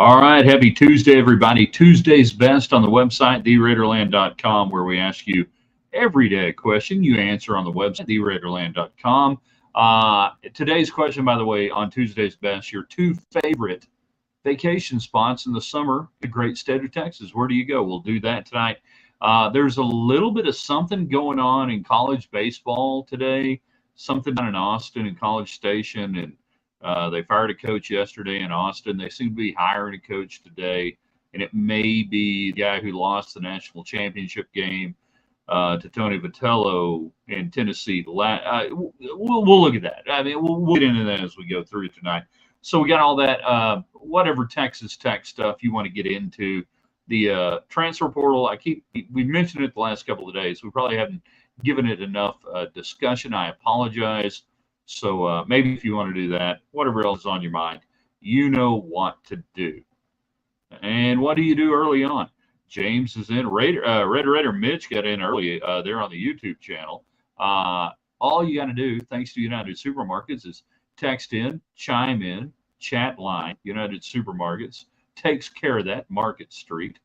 All right, happy Tuesday, everybody. Tuesday's best on the website, theraiderland.com, where we ask you every day a question you answer on the website, theraiderland.com. Today's question, by the way, on Tuesday's best, your two favorite vacation spots in the summer, the great state of Texas. Where do you go? We'll do that tonight. There's a little bit of something going on in college baseball today, something down in Austin in College Station, and they fired a coach yesterday in Austin. They seem to be hiring a coach today, and it may be the guy who lost the national championship game to Tony Vitello in Tennessee. We'll look at that. I mean, we'll get into that as we go through tonight. So we got all that, whatever Texas Tech stuff you want to get into. The transfer portal, we mentioned it the last couple of days. We probably haven't given it enough discussion. I apologize. So maybe if you want to do that, whatever else is on your mind, you know what to do. And what do you do early on? James is in. Raider Mitch got in early there on the YouTube channel. All you got to do, thanks to United Supermarkets, is text in, chime in, chat line. United Supermarkets takes care of that. Market Street.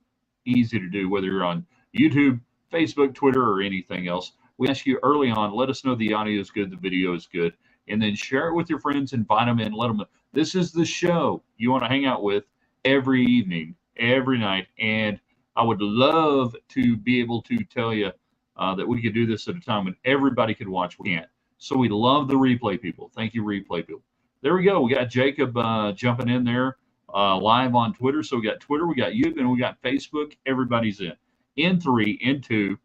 Easy to do, whether you're on YouTube, Facebook, Twitter, or anything else. We ask you early on, let us know the audio is good, the video is good, and then share it with your friends, invite them in, let them know. This is the show you want to hang out with every evening, every night, and I would love to be able to tell you that we could do this at a time when everybody could watch. We can't. So we love the replay people. Thank you, replay people. There we go. We got Jacob jumping in there live on Twitter. So we got Twitter, we got YouTube, and we got Facebook. Everybody's in. In 3, in 2.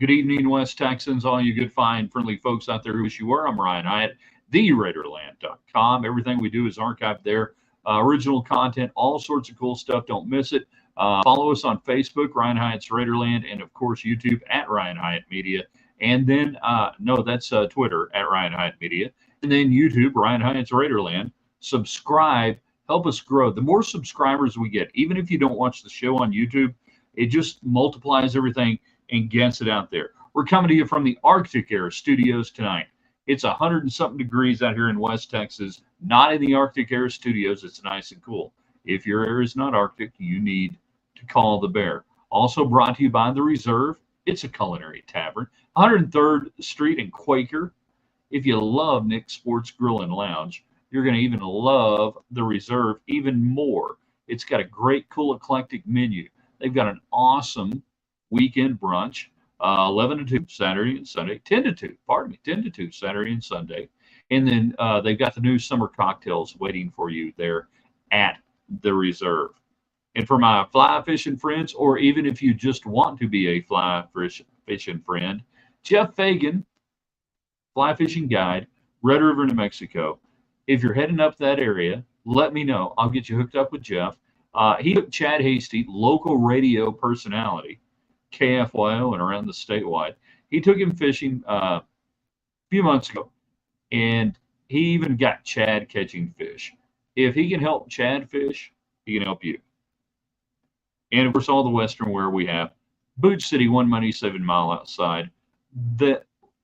Good evening, West Texans, all you good, fine, friendly folks out there who wish you were. I'm Ryan Hyatt, theraiderland.com. Everything we do is archived there. Original content, all sorts of cool stuff. Don't miss it. Follow us on Facebook, Ryan Hyatt's Raiderland, and, of course, YouTube at Ryan Hyatt Media. And then, that's Twitter at Ryan Hyatt Media. And then YouTube, Ryan Hyatt's Raiderland. Subscribe. Help us grow. The more subscribers we get, even if you don't watch the show on YouTube, it just multiplies everything and gets it out there. We're coming to you from the Arctic Air Studios tonight. It's 100 and something degrees out here in West Texas. Not in the Arctic Air Studios. It's nice and cool. If your air is not Arctic, you need to call the bear. Also brought to you by The Reserve. It's a culinary tavern. 103rd Street in Quaker. If you love Nick's Sports Grill and Lounge, you're going to even love The Reserve even more. It's got a great, cool, eclectic menu. They've got an awesome weekend brunch, 11 to 2 Saturday and Sunday, 10 to 2 Saturday and Sunday. And then they've got the new summer cocktails waiting for you there at The Reserve. And for my fly fishing friends, or even if you just want to be a fly fishing friend, Jeff Fagan, fly fishing guide, Red River, New Mexico. If you're heading up that area, let me know. I'll get you hooked up with Jeff. He took Chad Hasty, local radio personality, KFYO and around the statewide. He took him fishing a few months ago, and he even got Chad catching fish. If he can help Chad fish, he can help you. And, of course, all the Western wear we have. Boot City, 1 money, 7 mile outside the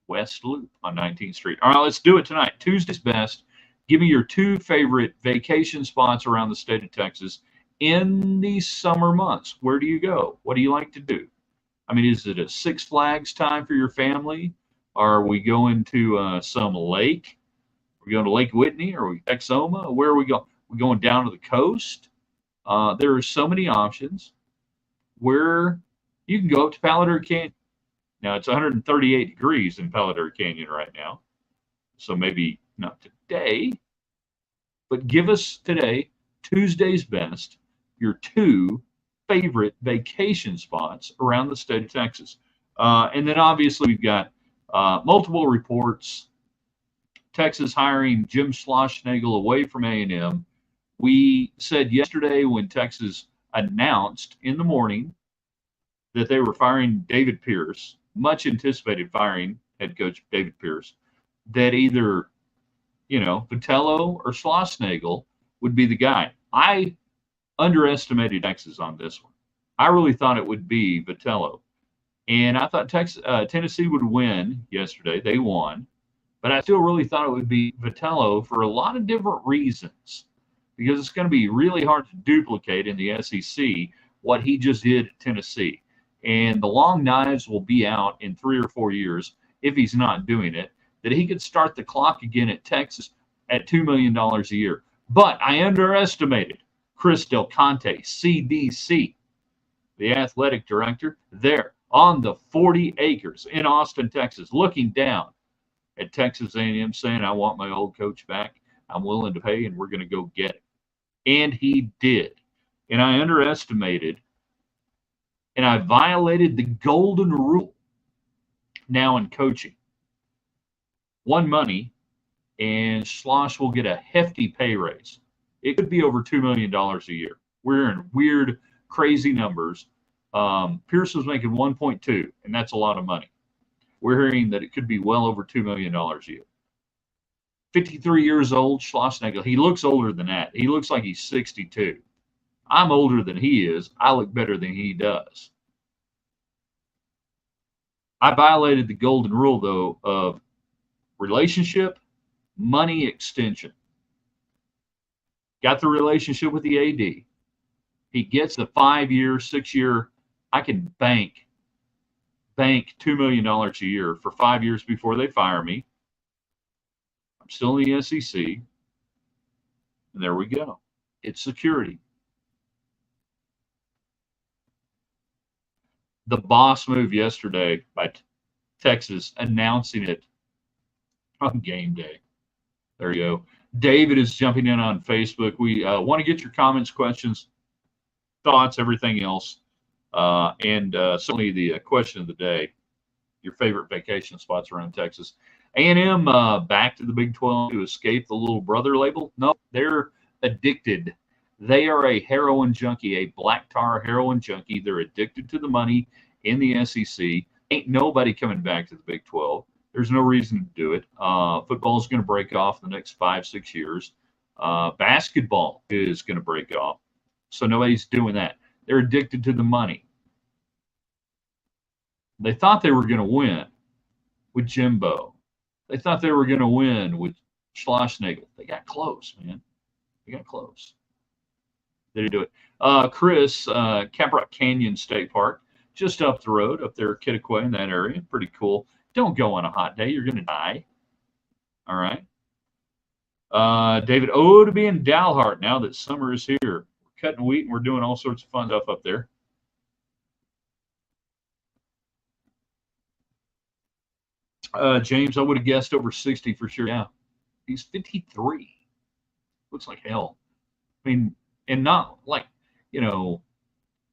West Loop on 19th Street. All right, let's do it tonight. Tuesday's best. Give me your two favorite vacation spots around the state of Texas in the summer months. Where do you go? What do you like to do? I mean, is it a Six Flags time for your family? Are we going to some lake? Are we going to Lake Whitney? Or are we Exoma? Where are we going? We're going down to the coast. There are so many options where you can go up to Palo Duro Canyon. Now, it's 138 degrees in Palo Duro Canyon right now. So maybe not today, but give us today, Tuesday's best, your two favorite vacation spots around the state of Texas. And then obviously we've got multiple reports. Texas hiring Jim Schlossnagle away from A&M. We said yesterday when Texas announced in the morning that they were firing David Pierce, much anticipated firing head coach David Pierce, that either, Vitello or Schlossnagle would be the guy. I underestimated Texas on this one. I really thought it would be Vitello. And I thought Tennessee would win yesterday. They won. But I still really thought it would be Vitello for a lot of different reasons. because it's going to be really hard to duplicate in the SEC what he just did at Tennessee. And the long knives will be out in 3 or 4 years if he's not doing it, that he could start the clock again at Texas at $2 million a year. But I underestimated Chris Del Conte, CDC, the athletic director, there on the 40 acres in Austin, Texas, looking down at Texas A&M saying, I want my old coach back. I'm willing to pay, and we're going to go get it. And he did. And I underestimated, and I violated the golden rule now in coaching. One money, and Schloss will get a hefty pay raise. It could be over $2 million a year. We're in weird, crazy numbers. Pierce was making 1.2, and that's a lot of money. We're hearing that it could be well over $2 million a year. 53 years old, Schlossnagle. He looks older than that. He looks like he's 62. I'm older than he is. I look better than he does. I violated the golden rule, though, of relationship, money extension. Got the relationship with the AD. He gets the 5-year, 6-year. I can bank $2 million a year for 5 years before they fire me. I'm still in the SEC. And there we go. It's security. The boss move yesterday by Texas announcing it on game day. There you go. David is jumping in on Facebook. We want to get your comments, questions, thoughts, everything else. And certainly the question of the day, your favorite vacation spots around Texas. A&M back to the Big 12 to escape the little brother label? No, they're addicted. They are a heroin junkie, a black tar heroin junkie. They're addicted to the money in the SEC. Ain't nobody coming back to the Big 12. There's no reason to do it. Football is going to break off in the next 5-6 years. Basketball is going to break off. So nobody's doing that. They're addicted to the money. They thought they were going to win with Jimbo. They thought they were going to win with Schlossnagle. They got close, man. They got close. They didn't do it. Chris, Caprock Canyon State Park, just up the road, up there, Kittiquay in that area. Pretty cool. Don't go on a hot day. You're going to die. All right. David, to be in Dalhart now that summer is here. We're cutting wheat and we're doing all sorts of fun stuff up there. James, I would have guessed over 60 for sure. Yeah. He's 53. Looks like hell. I mean, and not like,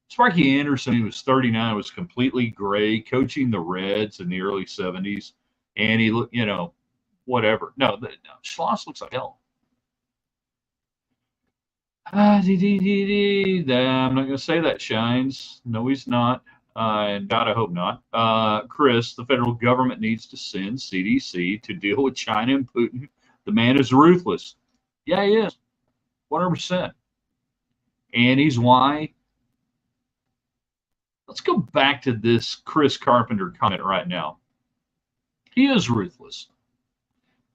Sparky Anderson, he was 39, was completely gray, coaching the Reds in the early 70s. And he looked, whatever. No, Schloss looks like hell. I'm not going to say that, Shines. No, he's not. And God, I hope not. Chris, the federal government needs to send CDC to deal with China and Putin. The man is ruthless. Yeah, he is. 100%. And he's why. Let's go back to this Chris Carpenter comment right now. He is ruthless.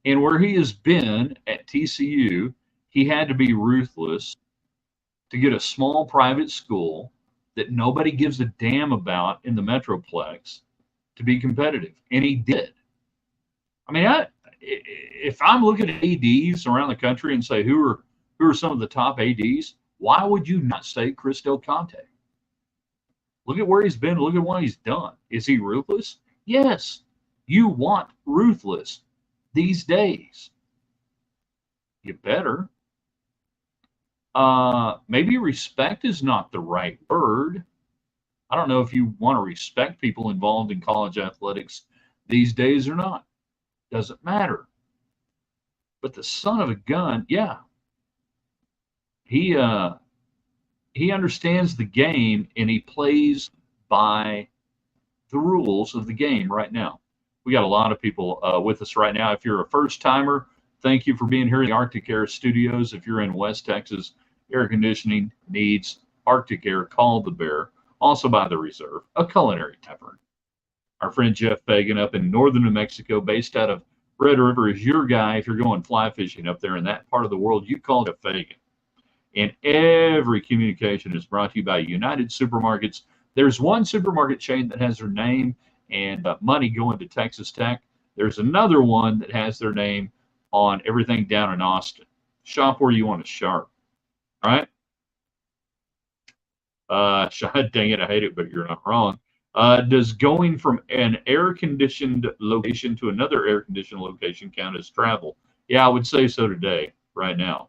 And where he has been at TCU, he had to be ruthless to get a small private school that nobody gives a damn about in the Metroplex to be competitive. And he did. I mean, if I'm looking at ADs around the country and say, who are some of the top ADs, why would you not say Chris Del Conte? Look at where he's been. Look at what he's done. Is he ruthless? Yes. You want ruthless these days. You better. Maybe respect is not the right word. I don't know if you want to respect people involved in college athletics these days or not. Doesn't matter. But the son of a gun, yeah. He understands the game and he plays by the rules of the game right now. We got a lot of people with us right now. If you're a first timer, thank you for being here in the Arctic Air Studios. If you're in West Texas, air conditioning needs Arctic Air. Call the Bear. Also by the Reserve, a culinary tavern. Our friend Jeff Fagan up in northern New Mexico, based out of Red River, is your guy. If you're going fly fishing up there in that part of the world, you call Jeff Fagan. And every communication is brought to you by United Supermarkets. There's one supermarket chain that has their name and money going to Texas Tech. There's another one that has their name on everything down in Austin. Shop where you want to shop. All right? Dang it, I hate it, but you're not wrong. Does going from an air-conditioned location to another air-conditioned location count as travel? Yeah, I would say so today, right now.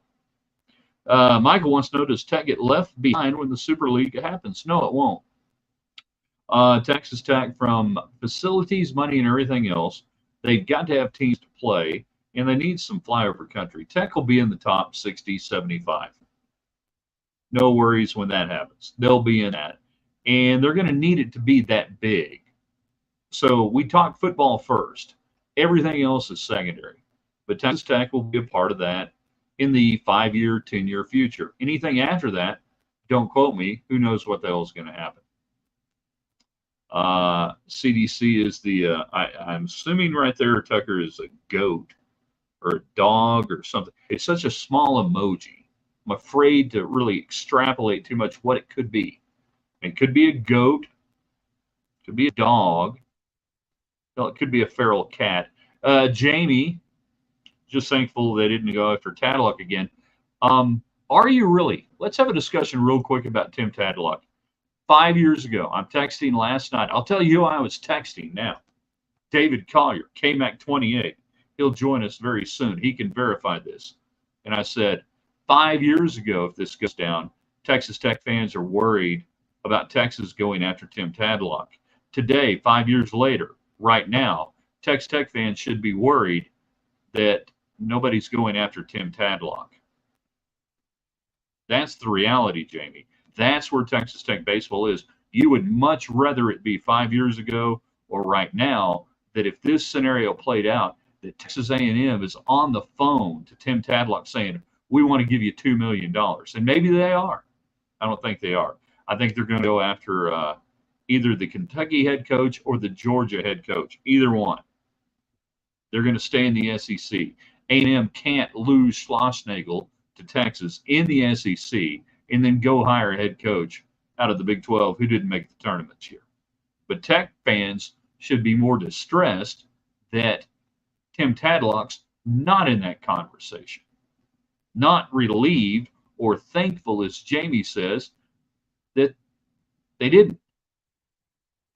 Michael wants to know, does Tech get left behind when the Super League happens? No, it won't. Texas Tech, from facilities, money, and everything else, they've got to have teams to play, and they need some flyover country. Tech will be in the top 60, 75. No worries when that happens. They'll be in that. And they're going to need it to be that big. So we talk football first. Everything else is secondary. But Texas Tech will be a part of that in the 5-year, 10-year future. Anything after that, don't quote me. Who knows what the hell is going to happen? CDC is the, I'm assuming right there, Tucker, is a goat or a dog or something. It's such a small emoji. I'm afraid to really extrapolate too much what it could be. It could be a goat, it could be a dog, well, it could be a feral cat. Jamie, just thankful they didn't go after Tadlock again. Are you really? Let's have a discussion real quick about Tim Tadlock. 5 years ago, I'm texting last night. I'll tell you who I was texting now. David Collier, KMAC28. He'll join us very soon. He can verify this. And I said, 5 years ago, if this goes down, Texas Tech fans are worried about Texas going after Tim Tadlock. Today, 5 years later, right now, Texas Tech fans should be worried that nobody's going after Tim Tadlock. That's the reality, Jamie. That's where Texas Tech baseball is. You would much rather it be 5 years ago or right now, that if this scenario played out, that Texas A&M is on the phone to Tim Tadlock saying, we want to give you $2 million. And maybe they are. I don't think they are. I think they're going to go after either the Kentucky head coach or the Georgia head coach, either one. They're going to stay in the SEC. A&M can't lose Schlossnagle to Texas in the SEC and then go hire a head coach out of the Big 12 who didn't make the tournament this year. But Tech fans should be more distressed that Tim Tadlock's not in that conversation. Not relieved or thankful, as Jamie says, that they didn't.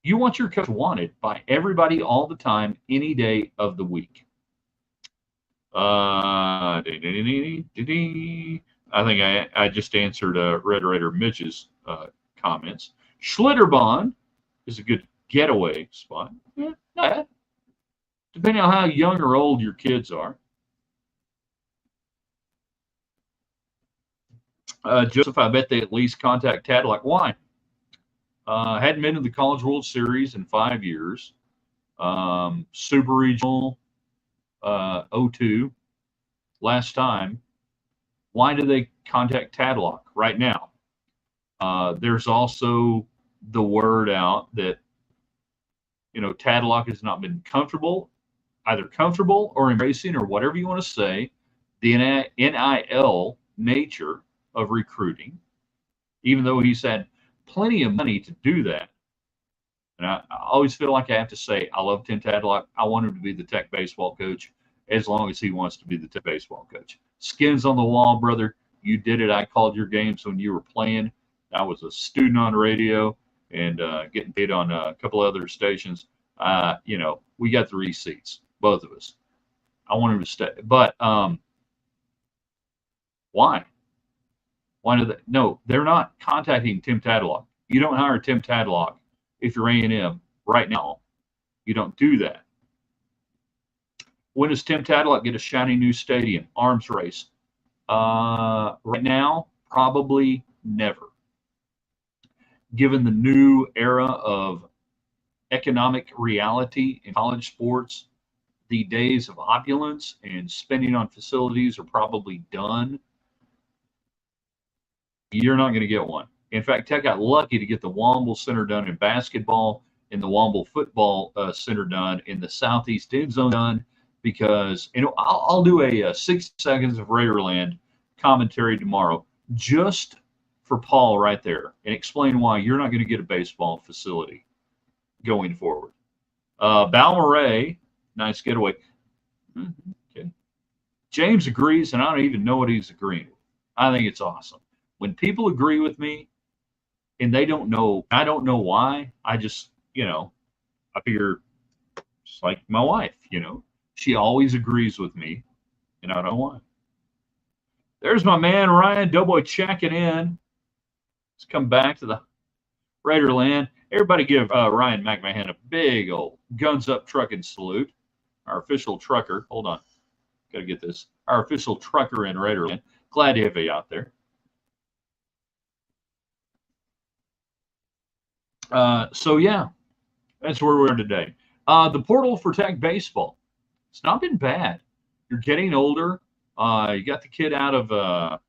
You want your coach wanted by everybody all the time, any day of the week. I think I just answered Red Raider Mitch's comments. Schlitterbahn is a good getaway spot. Yeah, not bad. Depending on how young or old your kids are. Joseph, I bet they at least contact Tadlock. Why? Hadn't been to the College World Series in 5 years. Super Regional 02 last time. Why do they contact Tadlock right now? There's also the word out that, Tadlock has not been either comfortable or embracing or whatever you want to say, the NIL nature of recruiting, even though he's had plenty of money to do that. And I always feel like I have to say, I love Tim Tadlock. I want him to be the Tech baseball coach as long as he wants to be the Tech baseball coach. Skins on the wall, brother. You did it. I called your games when you were playing. I was a student on radio and getting paid on a couple other stations. We got the receipts, both of us. I want him to stay. But why? Why do they? No, they're not contacting Tim Tadlock. You don't hire Tim Tadlock if you're A&M right now. You don't do that. When does Tim Tadlock get a shiny new stadium? Arms race. Right now, probably never. Given the new era of economic reality in college sports, the days of opulence and spending on facilities are probably done. You're not going to get one. In fact, Tech got lucky to get the Womble Center done in basketball and the Womble Football Center done in the Southeast End Zone done because, I'll do a 60 seconds of Raiderland commentary tomorrow. just for Paul right there and explain why you're not going to get a baseball facility going forward. Balmorray, nice getaway. Okay. James agrees, and I don't even know what he's agreeing with. I think it's awesome. When people agree with me and they don't know, I don't know why. I just, I figure it's like my wife, she always agrees with me, and I don't know why. There's my man, Ryan Doughboy, checking in. Let's come back to the Raiderland. Everybody give Ryan McMahon a big old guns up trucking salute. Our official trucker. Hold on. Got to get this. Our official trucker in Raiderland. Glad to have you out there. So, yeah, that's where we are today. The portal for Tech Baseball. It's not been bad. You're getting older. You got the kid out of let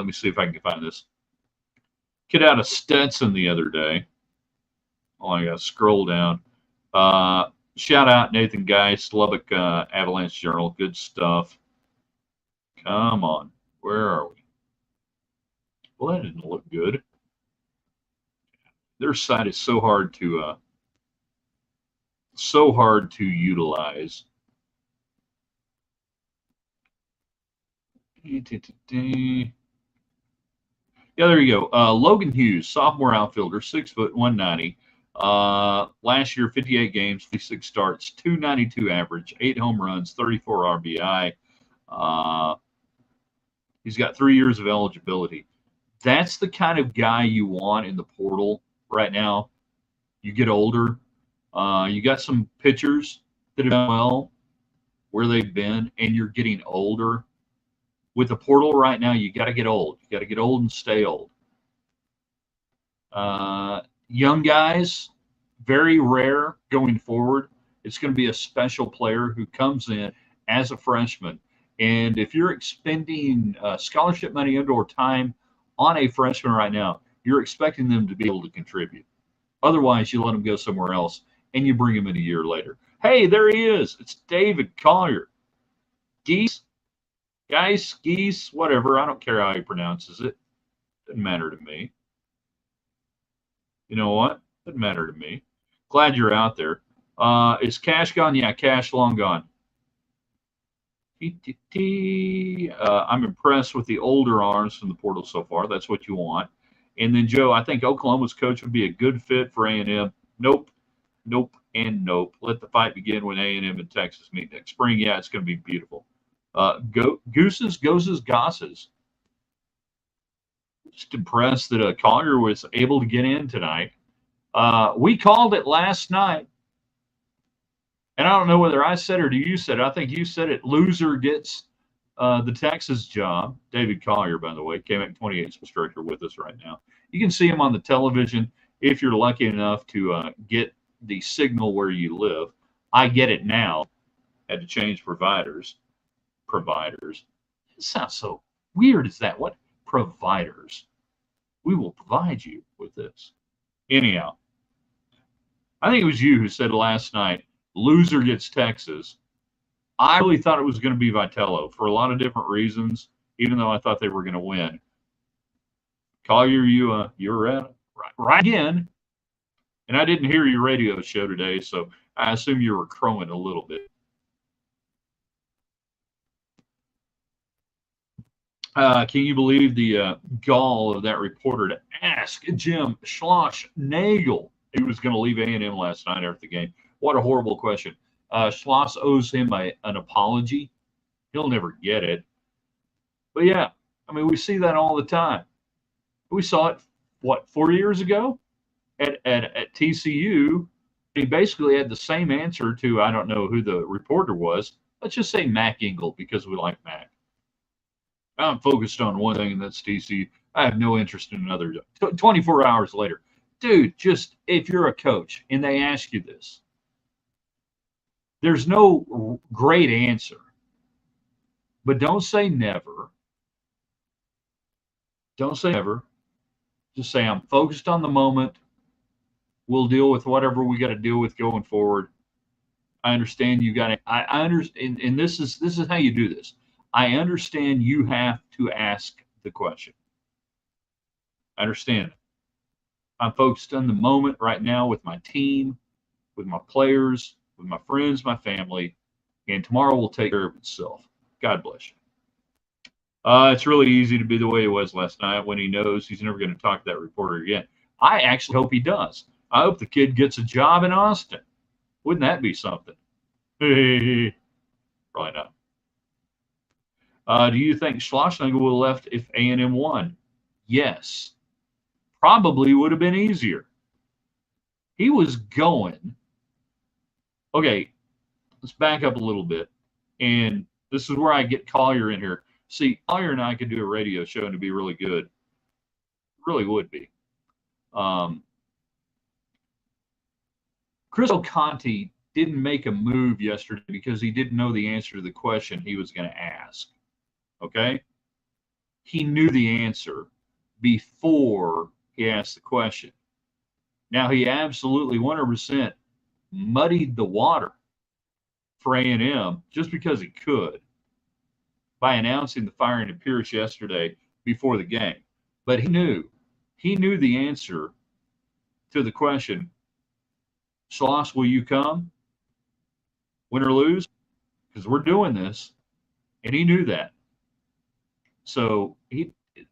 me see if I can find this. Kid out of Stetson the other day. Oh, I got to scroll down. Shout out Nathan Geist, Lubbock Avalanche Journal. Good stuff. Come on. Where are we? Well, that didn't look good. Their site is so hard to utilize. Yeah, there you go. Logan Hughes, sophomore outfielder, 6 foot, 190. Last year, 58 games, 56 starts, 292 average, 8 home runs, 34 RBI. He's got 3 years of eligibility. That's the kind of guy you want in the portal right now. You get older. You got some pitchers that have done well where they've been, and you're getting older. With the portal right now, you got to get old. You got to get old and stay old. Young guys, very rare going forward. It's going to be a special player who comes in as a freshman. And if you're expending scholarship money and/or time on a freshman right now, you're expecting them to be able to contribute. Otherwise, you let them go somewhere else and you bring him in a year later. Hey, there he is. It's David Collier. Geese, whatever. I don't care how he pronounces it. Doesn't matter to me. You know what? Doesn't matter to me. Glad you're out there. Is Cash gone? Yeah, Cash long gone. I'm impressed with the older arms from the portal so far. That's what you want. And then, Joe, I think Oklahoma's coach would be a good fit for A&M. Nope, and nope. Let the fight begin when A&M and Texas meet next spring. Yeah, it's going to be beautiful. Gooses, Gosses. Just impressed that Collier was able to get in tonight. We called it last night. And I don't know whether I said it or you said it. I think you said it. Loser gets the Texas job. David Collier, by the way, KMAC28 instructor with us right now. You can see him on the television if you're lucky enough to get the signal where you live. I get it now. Had to change providers. It sounds so weird. Is that what? Providers. We will provide you with this. Anyhow, I think it was you who said last night, loser gets Texas. I really thought it was going to be Vitello for a lot of different reasons, even though I thought they were going to win. Collier, you're right again. And I didn't hear your radio show today, so I assume you were crowing a little bit. Can you believe the gall of that reporter to ask Jim Schlossnagle he was going to leave A&M last night after the game? What a horrible question. Schloss owes him an apology. He'll never get it. But yeah, I mean, we see that all the time. We saw it, 4 years ago at TCU. He basically had the same answer to, I don't know who the reporter was. Let's just say Mac Engel, because we like Mac. I'm focused on one thing, and that's TCU. I have no interest in another. 24 hours later. Dude, just if you're a coach and they ask you this, there's no great answer. But don't say never. Don't say never. Just say, I'm focused on the moment. We'll deal with whatever we got to deal with going forward. I understand you got to. I understand, and this is how you do this. I understand you have to ask the question. I understand. I'm focused on the moment right now with my team, with my players, with my friends, my family, and tomorrow will take care of itself. God bless you. It's really easy to be the way he was last night when he knows he's never going to talk to that reporter again. I actually hope he does. I hope the kid gets a job in Austin. Wouldn't that be something? Probably not. Do you think Schlossnagle would have left if A&M won? Yes. Probably would have been easier. He was going. Okay, let's back up a little bit. And this is where I get Collier in here. See, Collier and I could do a radio show and it'd be really good. Really would be. Chris Conte didn't make a move yesterday because he didn't know the answer to the question he was going to ask. Okay? He knew the answer before he asked the question. Now, he absolutely 100% muddied the water for A&M just because he could by announcing the firing of Pierce yesterday before the game. But he knew the answer to the question, Schloss, will you come? Win or lose? Because we're doing this. And he knew that. So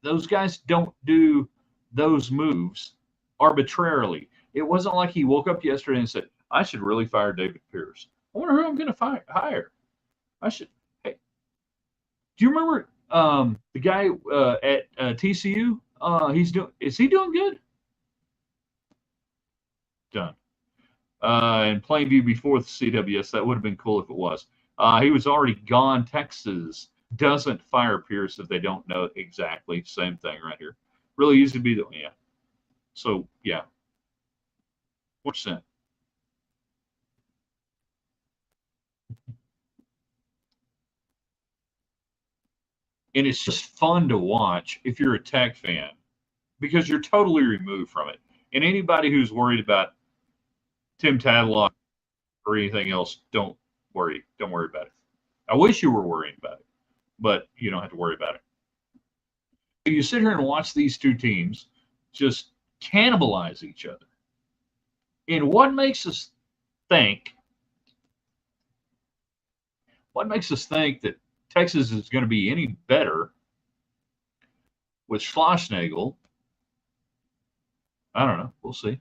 those guys don't do those moves arbitrarily. It wasn't like he woke up yesterday and said, I should really fire David Pierce. I wonder who I'm going to hire. I should. Hey, do you remember the guy at TCU? Is he doing good? Done. In Plainview before the CWS, that would have been cool if it was. He was already gone. Texas doesn't fire Pierce if they don't know exactly. Same thing right here. Really easy to be the yeah. So yeah. 1%. And it's just fun to watch if you're a Tech fan because you're totally removed from it. And anybody who's worried about Tim Tadlock or anything else, don't worry. Don't worry about it. I wish you were worrying about it, but you don't have to worry about it. So you sit here and watch these two teams just cannibalize each other. And what makes us think that Texas is going to be any better with Schlossnagle? I don't know. We'll see.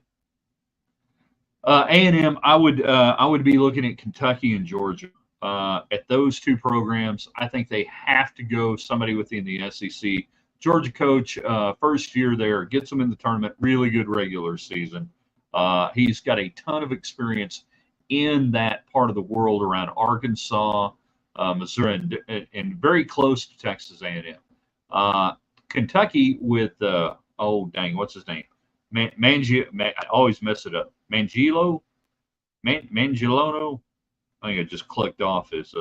A&M, I would be looking at Kentucky and Georgia. At those two programs, I think they have to go somebody within the SEC. Georgia coach, first year there, gets them in the tournament, really good regular season. He's got a ton of experience in that part of the world around Arkansas, Missouri, and very close to Texas A&M. Kentucky with, what's his name? I always mess it up. Mangilono. I think I just clicked off his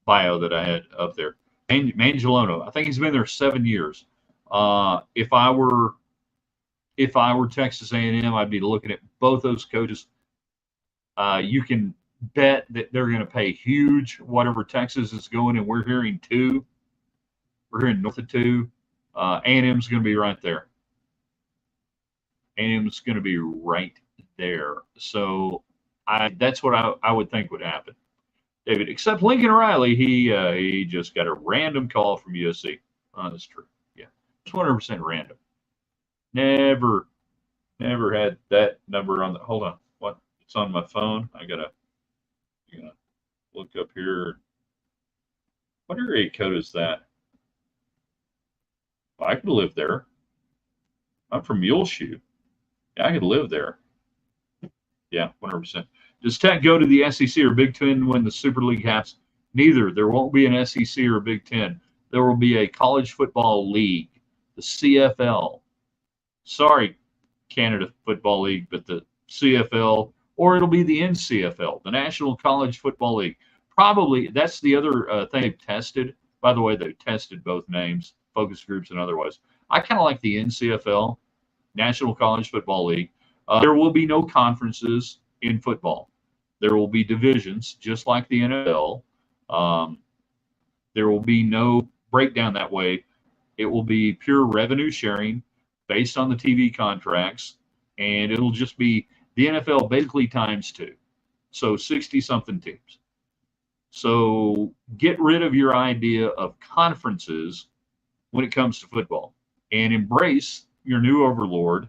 bio that I had up there. Mangilono. I think he's been there 7 years. If I were Texas A&M, I'd be looking at both those coaches. You can bet that they're going to pay huge, whatever Texas is going, and we're hearing 2. We're hearing north of 2. A&M's going to be right there. A&M's going to be right there. So that's what I would think would happen. David, except Lincoln Riley, he just got a random call from USC. That's true. Yeah, it's 100% random. Never had that number on the. Hold on, what? It's on my phone. I gotta look up here. What area code is that? I could live there. I'm from Muleshoe. Yeah, I could live there. Yeah, 100%. Does Tech go to the SEC or Big Ten when the Super League happens? Neither. There won't be an SEC or a Big Ten. There will be a college football league, the CFL. Sorry, Canada Football League, but the CFL, or it'll be the NCFL, the National College Football League. Probably that's the other thing they've tested. By the way, they've tested both names, focus groups and otherwise. I kind of like the NCFL, National College Football League. There will be no conferences in football. There will be divisions, just like the NFL. There will be no breakdown that way. It will be pure revenue sharing based on the TV contracts, and it'll just be the NFL basically times two. So 60 something teams. So get rid of your idea of conferences when it comes to football and embrace your new overlord,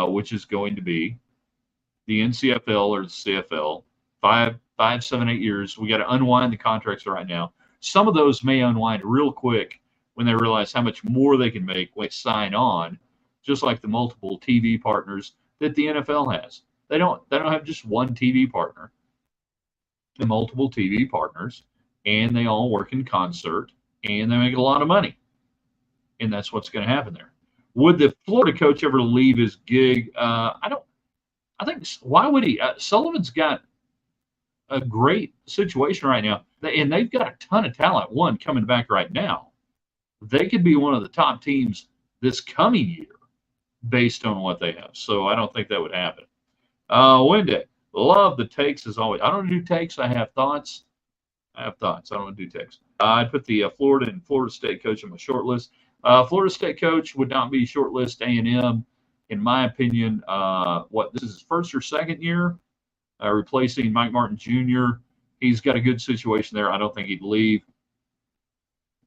which is going to be the NCFL or the CFL. 5, 7, 8 years. We got to unwind the contracts right now. Some of those may unwind real quick when they realize how much more they can make when they sign on, just like the multiple TV partners that the NFL has. They don't have just one TV partner. The multiple TV partners, and they all work in concert, and they make a lot of money. And that's what's going to happen there. Would the Florida coach ever leave his gig? I don't. I think, why would he? Sullivan's got a great situation right now, and they've got a ton of talent. One coming back right now, they could be one of the top teams this coming year based on what they have. So I don't think that would happen. Wendy, love the takes as always. I don't do takes. I have thoughts. I don't do takes. I'd put the Florida and Florida State coach on my short list. Florida State coach would not be short list A&M, in my opinion. This is his first or second year, replacing Mike Martin Jr. He's got a good situation there. I don't think he'd leave,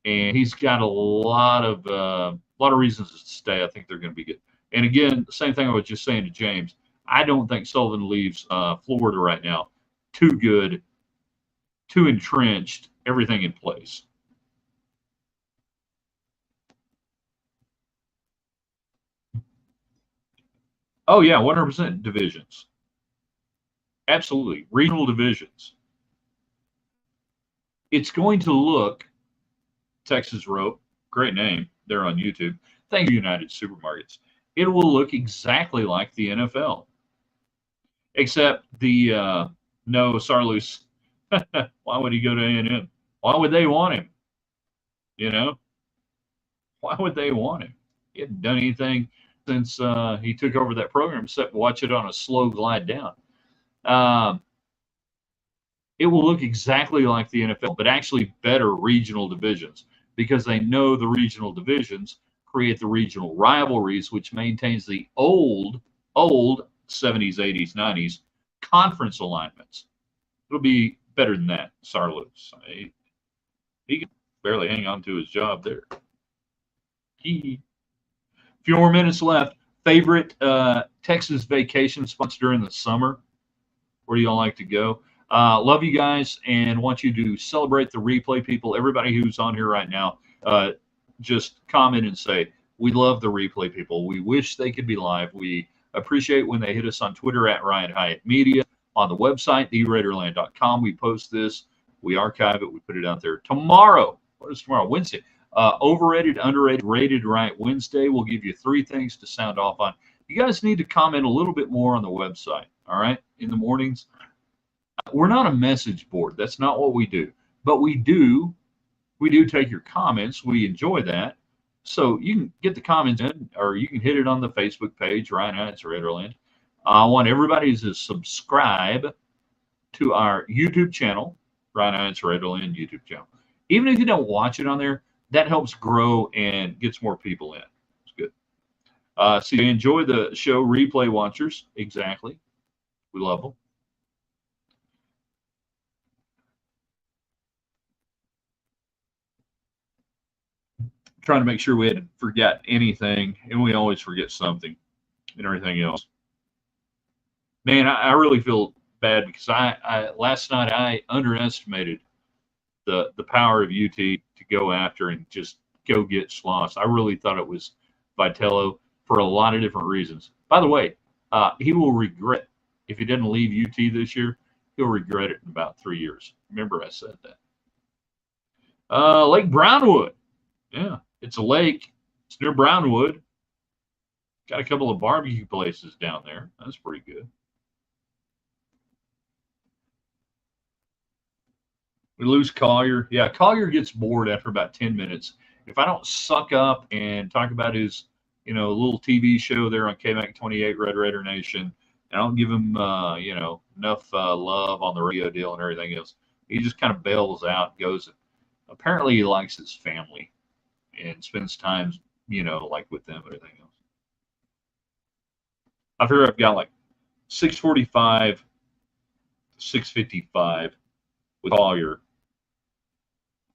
and he's got a lot of reasons to stay. I think they're going to be good. And again, the same thing I was just saying to James. I don't think Sullivan leaves Florida right now. Too good, too entrenched, everything in place. Oh, yeah, 100% divisions. Absolutely. Regional divisions. It's going to look, Texas Rope, great name. They're on YouTube. Thank you, United Supermarkets. It will look exactly like the NFL. Except no, Sarloos. Why would he go to A&M? Why would they want him? You know? Why would they want him? He hadn't done anything since he took over that program except watch it on a slow glide down. It will look exactly like the NFL, but actually better regional divisions because they know the regional divisions create the regional rivalries, which maintains the old 70s, 80s, 90s conference alignments. It'll be better than that, Sarloos. He can barely hang on to his job there. Few more minutes left. Favorite Texas vacation spots during the summer? Where do y'all like to go? Love you guys and want you to celebrate the replay people. Everybody who's on here right now, just comment and say, we love the replay people. We wish they could be live. We appreciate when they hit us on Twitter at Ryan Hyatt Media, on the website, theraiderland.com. We post this. We archive it. We put it out there. Tomorrow, what is tomorrow? Wednesday. Overrated, underrated, rated right Wednesday. We'll give you 3 things to sound off on. You guys need to comment a little bit more on the website, all right, in the mornings. We're not a message board. That's not what we do. But we do take your comments. We enjoy that. So you can get the comments in, or you can hit it on the Facebook page, Ryan Hyatt's Raiderland. I want everybody to subscribe to our YouTube channel, Ryan Hyatt's Raiderland YouTube channel. Even if you don't watch it on there, that helps grow and gets more people in. It's good. So you enjoy the show, replay watchers. Exactly. We love them. Trying to make sure we hadn't forgot anything, and we always forget something and everything else. Man, I really feel bad because I last night I underestimated the power of UT to go after and just go get Schloss. I really thought it was Vitello for a lot of different reasons. By the way, he will regret, if he doesn't leave UT this year, he'll regret it in about 3 years. Remember I said that. Lake Brownwood. Yeah, it's a lake. It's near Brownwood. Got a couple of barbecue places down there. That's pretty good. We lose Collier. Yeah, Collier gets bored after about 10 minutes. If I don't suck up and talk about his, little TV show there on KMAC 28, Red Raider Nation, and I don't give him, enough love on the radio deal and everything else, he just kind of bails out, goes Apparently he likes his family and spends time, like with them and everything else. I figure I've got like 6:45, 6:55 with all your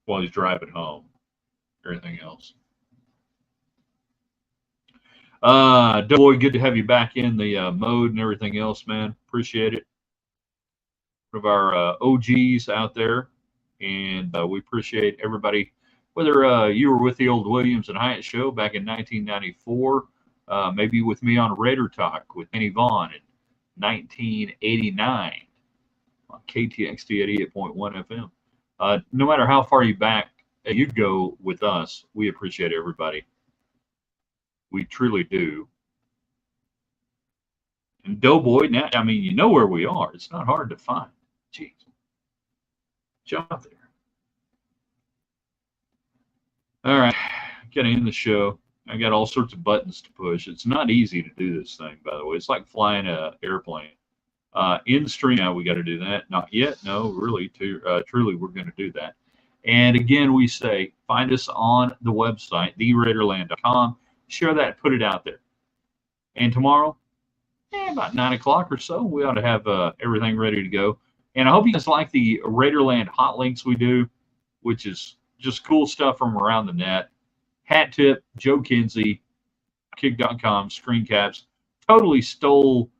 while he's driving home, everything else. Boy, good to have you back in the mode and everything else, man. Appreciate it. One of our OGs out there, and we appreciate everybody. Whether you were with the old Williams and Hyatt show back in 1994, maybe with me on Raider Talk with Kenny Vaughn in 1989 on KTXT 88.1 FM. No matter how far you go with us, we appreciate everybody. We truly do. And Doughboy, now, I mean, you know where we are. It's not hard to find. Jeez. Jump out there. All right. Got to end the show. I got all sorts of buttons to push. It's not easy to do this thing, by the way. It's like flying an airplane. In the stream now, we got to do that. Not yet. No, really. Truly, we're going to do that. And again, we say, find us on the website, theraiderland.com. Share that, put it out there. And tomorrow, about 9 o'clock or so, we ought to have everything ready to go. And I hope you guys like the Raiderland hot links we do, which is just cool stuff from around the net. Hat tip, Joe Kinsey, kick.com, screen caps. Totally stole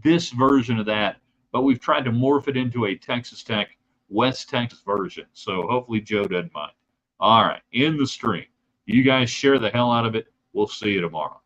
this version of that, but we've tried to morph it into a Texas Tech, West Texas version. So hopefully Joe doesn't mind. All right, in the stream. You guys share the hell out of it. We'll see you tomorrow.